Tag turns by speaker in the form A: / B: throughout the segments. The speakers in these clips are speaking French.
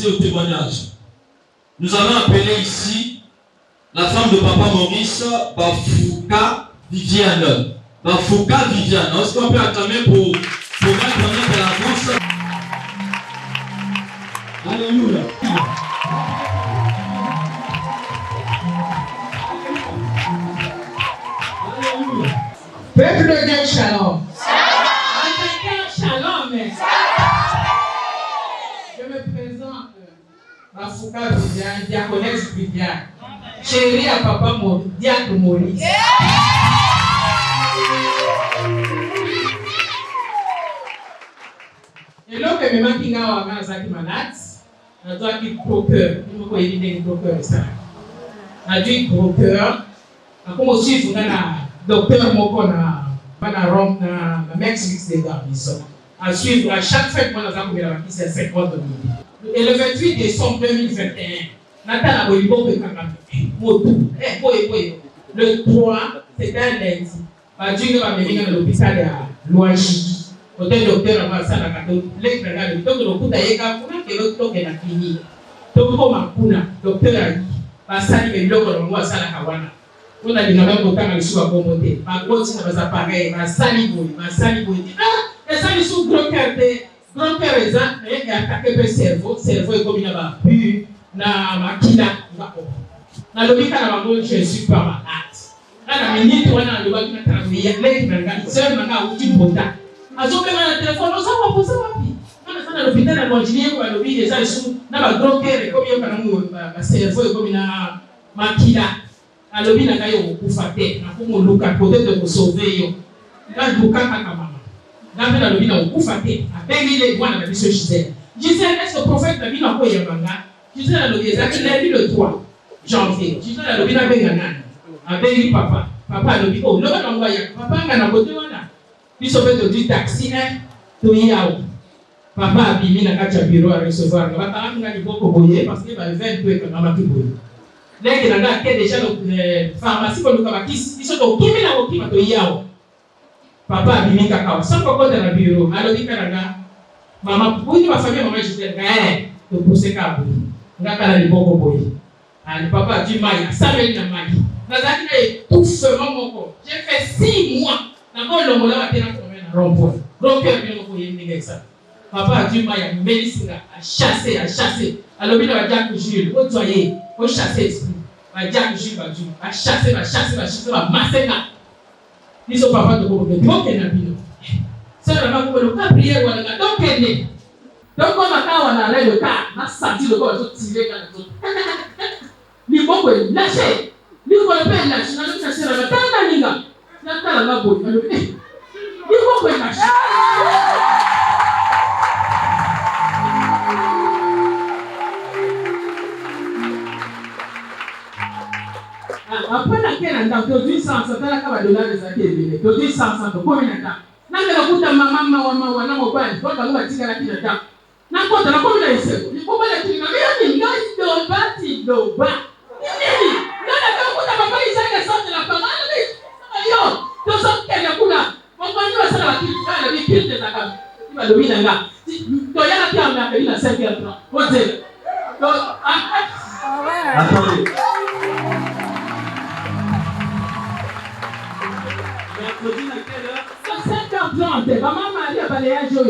A: passer au témoignage. Nous allons appeler ici la femme de Papa Maurice, Bafouka Viviane. Bafouka Viviane. Est-ce qu'on peut acclamer pour mettre de l'avance? Alléluia. Alléluia.
B: Peuple de Dieu, shalom.
C: Shalom.
B: Je me présente, Bafouka Viviane, diaconesse Viviane, chérie à Papa Diacre Maurice. Et là, que me manque à ma zaki malade, on doit qu'il gros cœur. Il faut éviter gros cœur ça. On dit gros cœur. Comme aussi, il faut docteur Moko na Rome na Mexique de Garnison. À suivre à chaque fête, on a qui c'est 50 000. Et le 28 décembre 2021, Nathan a voulu le 3, c'était un lundi. Dieu va venir à l'hôpital de Louagie. Hôtel docteur a passé à la catholique. Le docteur de l'hôpital a été la clinique. Donc, comme un docteur a dit, passé à l'hôpital de Kawana. On a dit que nous avons le choix pour monter. Ma grosse c'est pareil, ma saliboui. Ah, et ça, ils sont grand cœur exemple, mais il y a attaqué le cerveau est comme il y a pu, na makina, na l'hôpital à ma je suis pas malade. À la minute, on a le droit de travailler, seul maintenant, où tu me as. À ce moment le téléphone, on s'en va pour ça, on a l'hôpital à l'ingénieur, ou à l'hôpital, les gens sont dans ma grand cœur, et comme il y a ma cerveau, et comme il y a makina. À l'hôpital, il y a un coup faté, on a un côté de sauver. Là, je vous dans le village, on coupe à terre. Avec les voix dans la mission Gisèle. Gisèle, est-ce que le prophète a vu dans quoi il y a manga? Gisèle a levé, il a vu le 3 janvier. Gisèle a levé avec un avec papa. Papa a levé, oh, le gars d'envoie, papa a un côté, voilà. Puis sauvé de du taxi, tout y a. Papa a bimé dans le bureau à recevoir. Papa a mis un beaucoup boyer parce qu'il va 20 peu comme maman qui boyer. Là, il y a déjà le pharmacie pour le cabakis. Ils sont au Kimi là, au Kimi, tout y a. Papa a bimé cacao. Sans coco dans le bureau. Alors, il y a maman, pour ma famille, maman, je disais, de pousser cabo. On a calé beaucoup boyer. Papa a dit, Maï, ça vient de Maï. Nazaki est tout seulement mon corps. J'ai fait 6 mois. D'abord, le mola a été dans le rond-point. Donc, il y a ça. Papa a dit, Maï, Mélissa a chassé. Alors, il a dit, Jules, au soyez, au chasser esprit. Jacques Jules a chassé, va masser. Ils sont papa de beaucoup de donc il y a un c'est vraiment pour le cas prier ou la donc elle est donc on a quand on a le cas on a senti le corps tout tiré quand les autres ni bon que lâcher ni bon le père lâcher on a tout cherché la tanda ninga na tala la boy ni bon que lâcher après la quelle année tu dis 100 ça t'a la $100 des activités tu dis 100 combien de temps n'a que la maman na mobile toi tu vas tirer la kila temps na kota na combien de seko ni combien de kila mais ni ngai do bati do ba ni na kuta papa isaka sorte la parole mais yo tu sens qu'elle a kula on va nous ça la kila la kila de la kama tu vas dominer là to yana pia na kila 5 heures on dit donc
A: attendez.
C: C'est 5h30. Maman Marie a balayé un jour.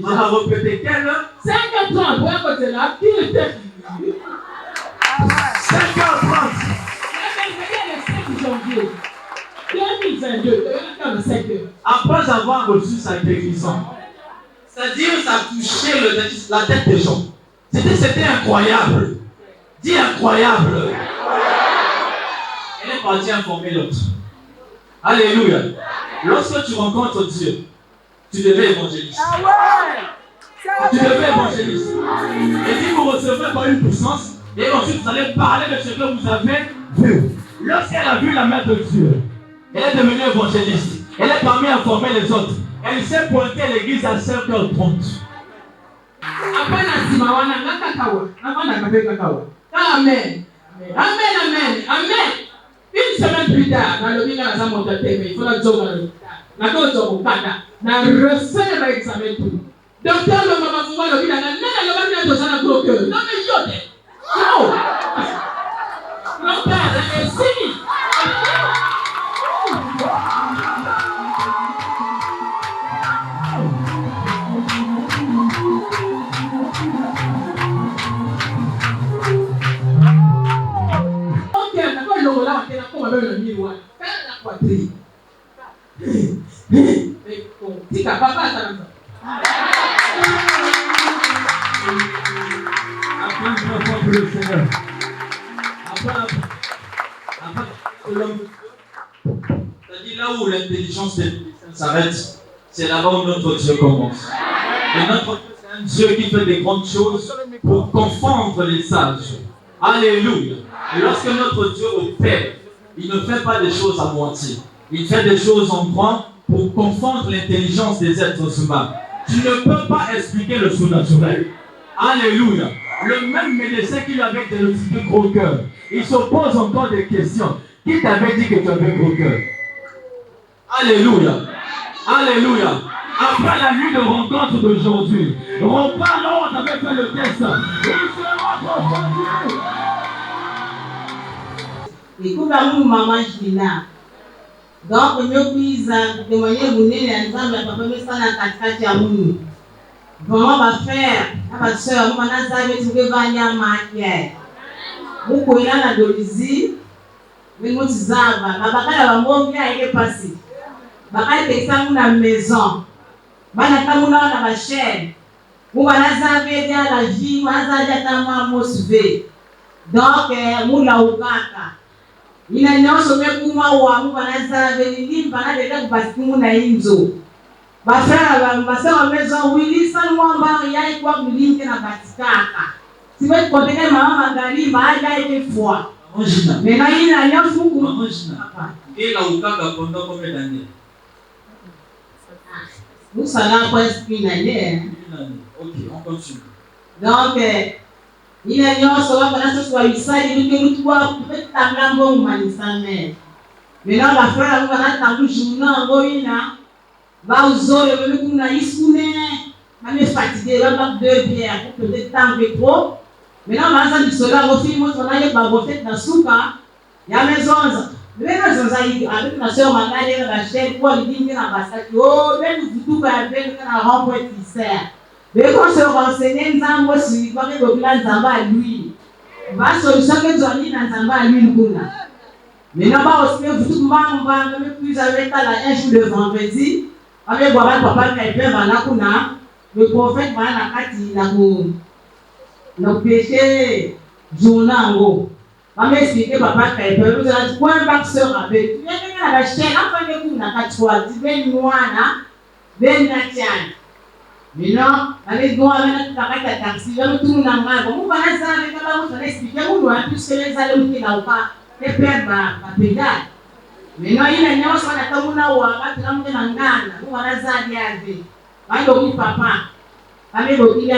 A: On va répéter quelle heure?
C: 5h30. Pour un côté là, qui était
A: 5h30.
C: Le 5 janvier 2022. Le 5 heures.
A: Après avoir reçu sa guérison, c'est-à-dire ça a touché la tête des gens. C'était incroyable. Dis incroyable. Elle est partie informer l'autre. Alléluia. Lorsque tu rencontres Dieu, tu deviens évangéliste. Tu deviens évangéliste. Et si vous recevez par une puissance, et ensuite vous allez parler de ce que vous avez vu. Lorsqu'elle a vu la main de Dieu, elle est devenue évangéliste. Elle est parmi à informer les autres. Elle s'est pointée à l'église à 5h30.
C: Amen. Une semaine plus tard, dans le milieu de la montagne, il faut la zone. Na refait l'examen tout. Docteur le maman vous le bien na le va bien dans un gros cœur. Non mais yote. Non. Non père, c'est fini. OK, d'accord, le là, on est là comme avec le miroir. Faire la poitrine. Si papa ça là.
A: Après pour le Seigneur. Après, l'homme. C'est-à-dire là où l'intelligence des chrétiens s'arrête, c'est là-bas où notre Dieu commence. Et notre Dieu, c'est un Dieu qui fait des grandes choses pour confondre les sages. Alléluia. Et lorsque notre Dieu opère, il ne fait pas des choses à moitié. Il fait des choses en grand pour confondre l'intelligence des êtres humains. Tu ne peux pas expliquer le surnaturel. Alléluia. Le même médecin qui lui avait diagnostiqué gros cœur, il se pose encore des questions. Qui t'avait dit que tu avais gros cœur? Alléluia. Alléluia. Après la nuit de rencontre d'aujourd'hui, repars là où on avait fait le test. Il sera confondu.
D: Écoute, maman Gina. Donc, nous puisons témoigner de ensemble, papa me ça dans katikati ya munu. Vraiment va faire, ma soeur, moi na zabe tu que vanya makie. Muko ina na dolizi, mais moi zava, na bakala ba mongi aike passer. Bakala tekisa muna maison. Bana tamuna na ba chaîne. Mu bana zabe dia la vie, ma zaja tama mosve. Donc, mula ukaka. Ina nyonso mekuma wa mu banaza belili bana deka kubasimu na inzo. Basara basara maison wili san mwamba yai kwa mlimke na batikaka. Siwe koteke mama mangali baada ile fois.
A: Mangina.
D: Mena ina nyonso ku
A: mangina. Ila ukaka kondo kome dani.
D: Musala kwa spina ne.
A: OK, on continue.
D: Donc ina nyonso wa bana so wa isali ni mutwa petanga ngo manisame. Mena la frère ngo na tangu juna ngo ina ba uzole bebe kuna isune mame fatigué ba 2 bières pour peut-être temps que trop. Mena maza ni sola ngo filmo tona ye ba bofet na suka ya mezonza. Mena zonza hivi avec na sœur Mangali na chef pour lidingi na basaki. Oh ben vutuka ya ben na rompo tisser. Mais quand se renseigner nzambo si kwa ke dokila nzamba à lui. Va solution que zoni na nzamba à lui kuna. Maintenant ba aussi vutuka mbamba me puis avec la un jour de vendredi. Avec boire papa Kaipe bana kuna. Le prophète va na kati na ko no péché journango. Va m'expliquer papa Kaipe vous allez quoi un sœur avec. Tu viens na la chaîne enfin que kuna katwa tu ben mwana ben natiana. Maintenant, avec nous, avec notre taxi, nous tout nous n'avons pas. Nous allons avec nous, nous expliquer nous puisque les allons qui n'ont pas les perdre la pédale. Maintenant, il y a une chose qu'on a tout nous avoir, nous allons ngana, nous allons zadia. Avec papa, avec le il y a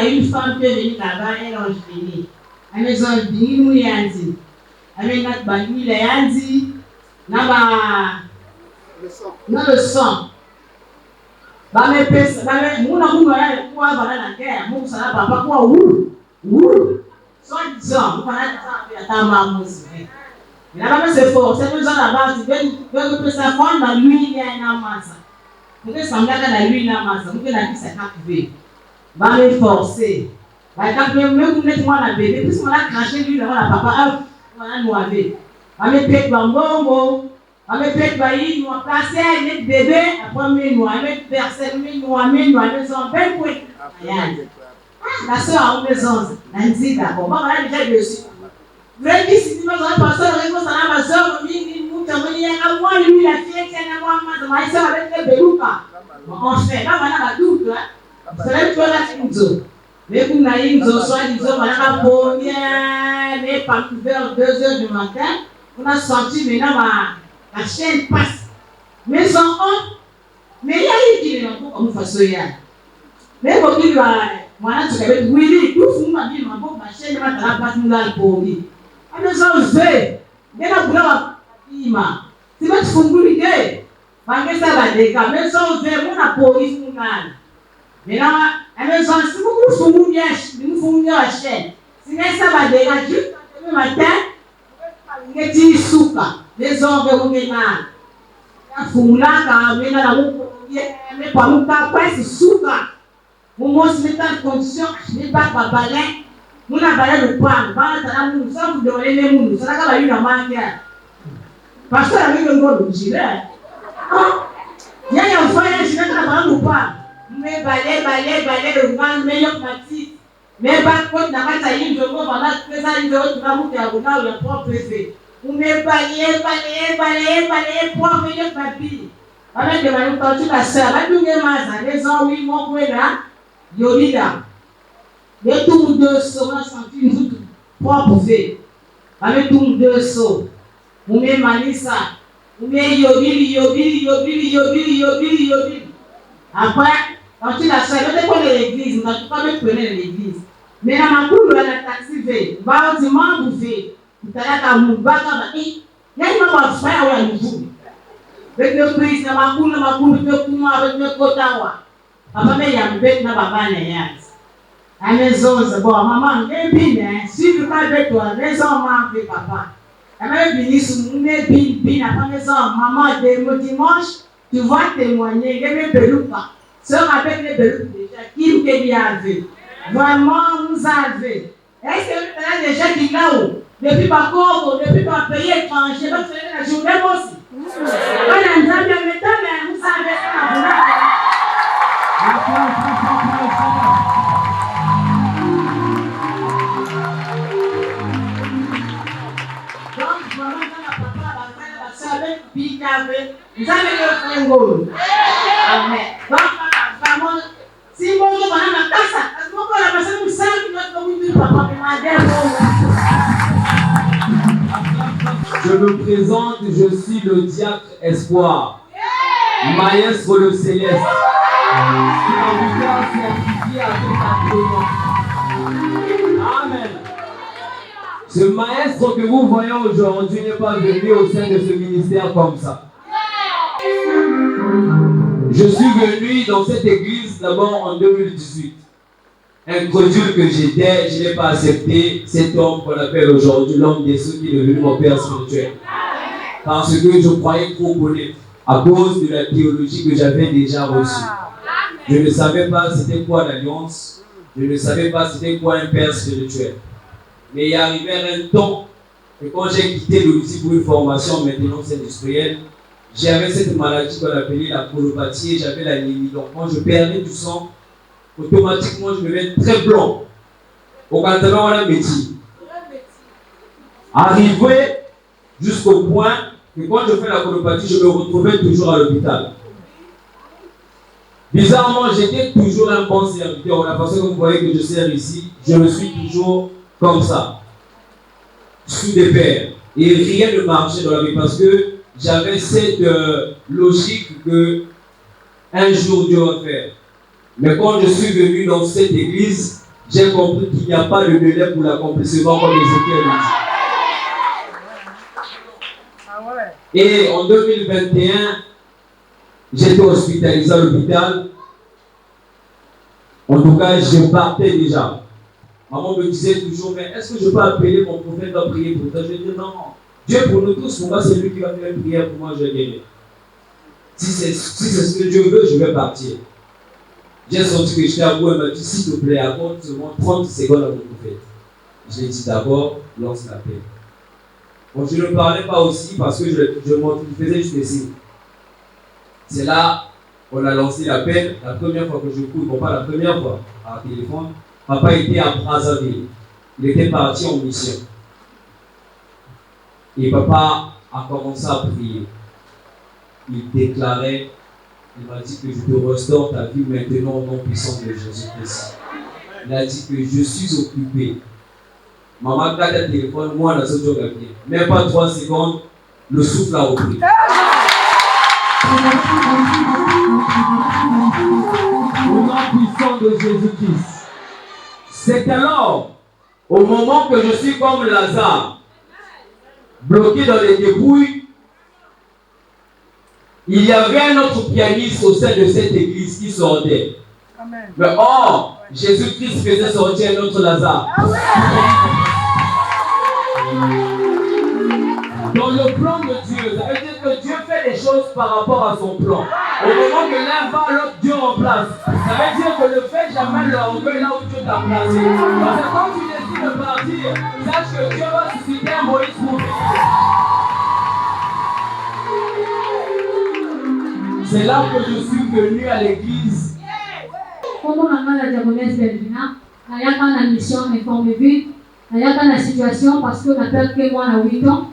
D: une femme qui est venue là-bas, elle a fini. Elle est en vie, nous y a dit. Avec notre banni, il a dit, n'a le sang. Ba me pesa ba me muna ya kwa bana na kea Mungu sana papa kwa so disant bana ya tama muzi mais là ba se fort c'est nous à la base ben pesa fond na lui ya na masa donc ça ngaka na lui na masa donc na kisa captiver ba me forcer ba ka me kunete mwana bébé puis mwana cracher lui na papa mwana noavé ba me pete ba mbongo. Avec peut bailli, nous placer un bébé, après nous avec personne, nous amène nous maison ben pour la soeur a maison, Nancy d'accord. Bon là déjà dessus. Vrai que si nous avons passé le réseau ça na ma soeur nous tamani ya moi lui la fille qui est moi ma soeur avec le beluka. On fait là on a tout là. C'est là la tinzo. Mais pour na inzo soit disons on a pas mais pas vers 2h du matin, on a senti maintenant la chaîne passe. Mais en honte, mais il y a eu qui est comme façon hier. Mais pour qu'il va, moi tu savais oui, tout fou m'a dit ma chaîne va te la passer nous là pour lui. Alors ça fait, mais la boula ima. Tu vas te fouiller. Malgré ça va déca, mais ça fait mon police nous là. Maintenant, à la maison, si vous fumez la chaîne, si ça va dégager, le matin, vous mettez souka, les hommes vont venir. Fumula quand même dans la roue, mais pas nous pas presque souka. Vous se mettez en condition, je n'ai pas balai. Nous n'avons pas de poids, nous sommes de les mouns, ça n'a pas eu la main. Parce que la vie de l'eau, je dirais. Il y a un foyer, je n'ai pas de poids. Mais balai, le vent, meilleur matis. Mais pas contre, n'a pas taillé de mot, voilà, que ça, il y a autre amour qui a le propre effet. Vous me balai, pour meilleur papier. Avec des manières partout, la sœur, avec nous, les gens, oui, mon frère, là, Yolida. Les tours de saut, on a senti une propre fait. Avec tours de saut. Vous me malissa. Vous me yobili. Après, quand tu l'as fait, on est l'église, on n'a pas même prendre l'église. Mais dans ma cour, on a taxi fait. Va au dimanche, vous faites. Vous allez à Moubaka, il y a un frère ou un nouveau. Avec le prix, dans ma cour, avec le Kotawa. Papa, mais il y a un bec dans ma banane. À la maison, c'est bon, maman, il est bien, si tu parles avec toi, maison, maman, papa. Elle m'a dit, si vous êtes bien, à la maison, maman, le dimanche, tu vas témoigner, il y a mes peloupas. Sœur avec les peloupas déjà, qui vous a vu? Vraiment, vous avez. Est-ce que vous avez déjà dit là-haut? Depuis pas Congo, depuis pas pays étranger, donc c'est la journée aussi. Quand il y a un métal, vous savez ça. Vous avez le fringo. Amen. Donc, vraiment, si vous voulez la casa, est-ce que vous pouvez la passer pour ça qui doit être papa
A: Je me présente, je suis le diacre Espoir, maestro le céleste. Amen. Ce maestro que vous voyez aujourd'hui n'est pas venu au sein de ce ministère comme ça. Je suis venu dans cette église d'abord en 2018. Incrédule que j'étais, je n'ai pas accepté cet homme qu'on appelle aujourd'hui l'homme des cieux qui est devenu mon père spirituel. Parce que je croyais trop connaître à cause de la théologie que j'avais déjà reçue. Je ne savais pas c'était quoi l'alliance, je ne savais pas c'était quoi un père spirituel. Mais il est arrivé un temps que quand j'ai quitté le lycée pour une formation en maintenance industrielle, j'avais cette maladie qu'on appelait la colopathie et j'avais l'anémie. Donc quand je perdais du sang, automatiquement je me mets très blanc. Au Canada, on a un métier. Arrivé jusqu'au point que quand je fais la colopathie, je me retrouvais toujours à l'hôpital. Bizarrement, j'étais toujours un bon serviteur. La façon que vous voyez que je sers ici, je me suis toujours comme ça, sous des pères. Et rien ne marchait dans la vie parce que j'avais cette logique que un jour Dieu va faire. Mais quand je suis venu dans cette église, j'ai compris qu'il n'y a pas de délai pour l'accomplissement comme Ézéchiel le dit. Et en 2021, j'étais hospitalisé à l'hôpital. En tout cas, je partais déjà. Maman me disait toujours, mais est-ce que je peux appeler mon prophète à prier pour toi? Je dis non. Dieu pour nous tous, pour moi, c'est lui qui va faire une prière pour moi, je vais gagner. Si c'est ce que Dieu veut, je vais partir. J'ai senti que j'étais à bout, elle m'a dit, s'il te plaît, accorde seulement 30 secondes à mon prophète. Je l'ai dit d'abord, lance l'appel. Bon, je ne parlais pas aussi parce que je faisais juste des signes. C'est là qu'on a lancé l'appel. La première fois que je cours, bon, pas la première fois, par téléphone, papa était à Brazzaville. Il était parti en mission. Et papa a commencé à prier. Il déclarait, il m'a dit que je te restaure ta vie maintenant au nom puissant de Jésus-Christ. Il a dit que je suis occupé. Maman, quand elle téléphone, moi, dans ce jour, même pas 3 secondes, le souffle a repris. Au nom puissant de Jésus-Christ. C'est alors, au moment que je suis comme Lazare, bloqué dans les débrouilles, il y avait un autre pianiste au sein de cette église qui sortait. Mais or, Jésus-Christ faisait sortir un autre Lazare. Dans le plan de Dieu, ça veut dire que Dieu fait les choses par rapport à son plan. Au moment que l'un va, l'autre Dieu remplace. Ça veut dire que ne fais jamais l'orgueil là où Dieu t'a placé. Parce que quand tu décides de partir, sache que Dieu va susciter un Moïse pour venir. C'est là que je suis venu à l'église.
E: Comme on a la diagonesse Belvina, il y a quand la mission informe vite, il y a quand la situation parce qu'on appelle que moi à 8 ans.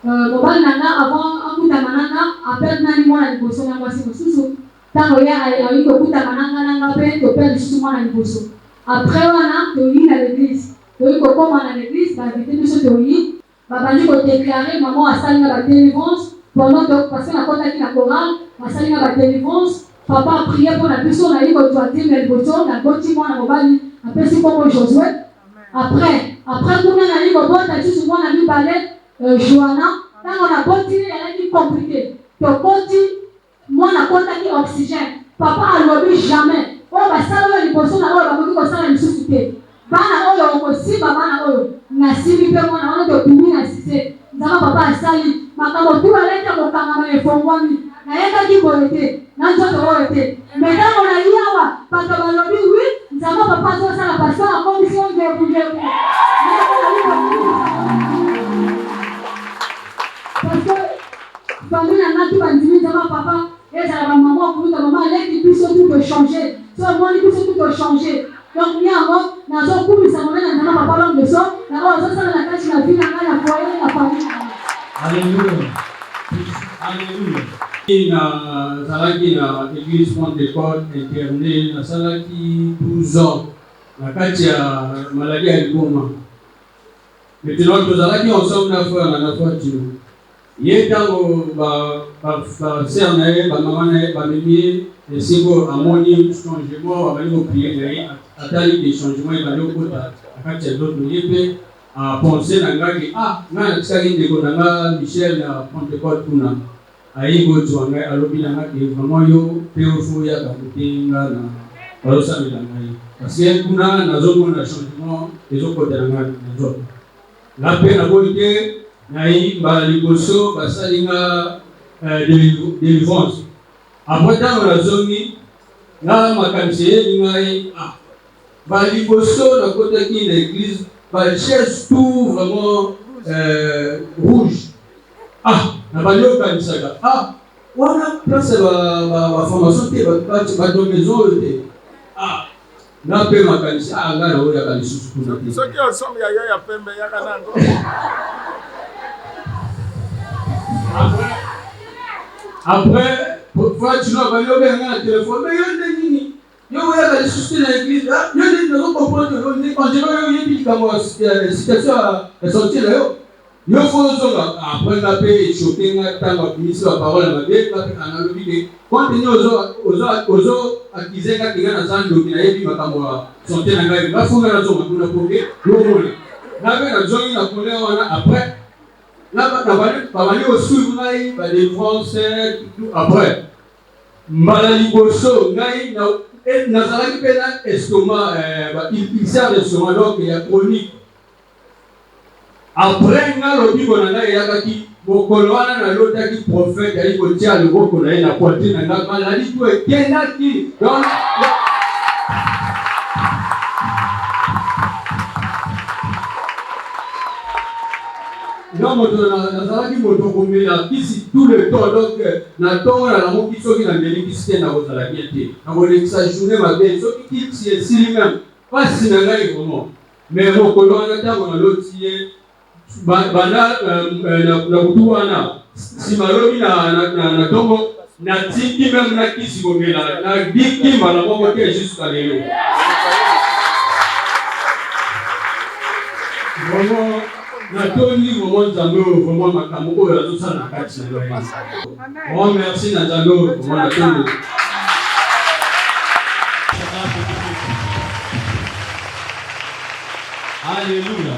E: Mobile nana avant akuta mananga appelle nani mwana liboso na mwasi mosusu tango ya ayi kokuta mananga nanga pe to père lisusu mwana liboso. Après wana to yi na l'église to yi kokoma na l'église ba vite biso to yi ba bandi ko déclarer maman asali na ba délivrance pendant que parce que na kota ki na chorale asali na ba délivrance papa a prié pour la biso na yi ko toati na liboso na boti mwana mobali apesi komo Josué. Après kuna na yi ko bota lisusu mwana mibale Joanna, quand on a continué, elle est compliquée. Donc, moi, on a contacté oxygène. Papa a lobby jamais. Oh, bah, ça, là, les personnes, là, on va dire que ça, la société. Bana, oh, on aussi, bah, bana, oh, na civi, on a de puni, na cité. Nous avons papa a sali. Ma camo, tout va l'être, mon camarade, les fonds, moi, na yaka qui pour été. Na toi, tu été. Mais quand on a eu, parce que on lobby, oui, nous avons papa, ça, la personne, en condition de bouger. Parce que famille n'a pas tout bandit devant papa et ça la maman pour ta maman elle qui puisse tout changer. Soit moi qui puisse tout changer. Donc il y a un dans un couple ça mène dans papa l'homme de ça. Là on ça la cache la vie dans la foyer la famille.
C: Alléluia. Alléluia. Na zalaki na église Pentecôte internée na zalaki 12 ans na kati ya maladie ya Liboma. Maintenant tozalaki ensemble na frère na voiture. Yetango ba sœur na ye ba maman na ye ba mimi esingo amoni changement ba bali ko prier na ye atali des changements ba loko ta akati ya d'autres yepe a penser na ngaki na tsaki ndeko na nga Michel na Pentecôte kuna ayigo tuanga alobi na ngaki vraiment yo peofu ya ka kutinga na balosa bila ngai parce que kuna nazomona changement ezokota na ngaki nazo la peine a volonté naï ba liboso basalinga délivrance après tant la zone na makanise ngai ba liboso na côté qui l'église ba cherche tout vraiment rouge na ba lio kanisaka wana place ba formation te ba do maison te na pe makanise ngana oya kalisusu kuna te
F: soki ensemble ya pembe ya kanango.
C: Après, pourquoi tu n'as pas eu un téléphone? Mais il y a des soucis dans l'église. Il y a des gens qui comprennent que quand je vais une situation à sortir là, il faut après la paix et choquer la ministre de la parole à ma vie, quand il y a aux autres accusés qui ont un document, il va sortir la gueule. Il va faire la zone pour la pauvreté. La zone après. Là, on va suivre la défense après. Malali Bosso, Nazaraki Pena, estomac, il sert d'estomac, donc il y a chronique. Après, on a dit Bokoloana na l'autre qui prophète, il faut dire le gros qu'on a la poitrine, la maladie, tout est bien qui. Non, nazalaki moto komela kisi tout le temps donc na tongo na mo kisoki na mbeli kisite na kozala bien te na kolekisa journée mabe soki kisi esili même pasi na ngai vraiment mais mokolo wana ntango na lotie banda na kutu wana simalobi na tongo na tiki même na kisi komela na diki mala moko te jusqu'à lelo vraiment. Natoni vraiment Nzambe vraiment makambo oyo azosala na kati na yo. Oh merci na Nzambe vraiment natoni.
A: Alléluia.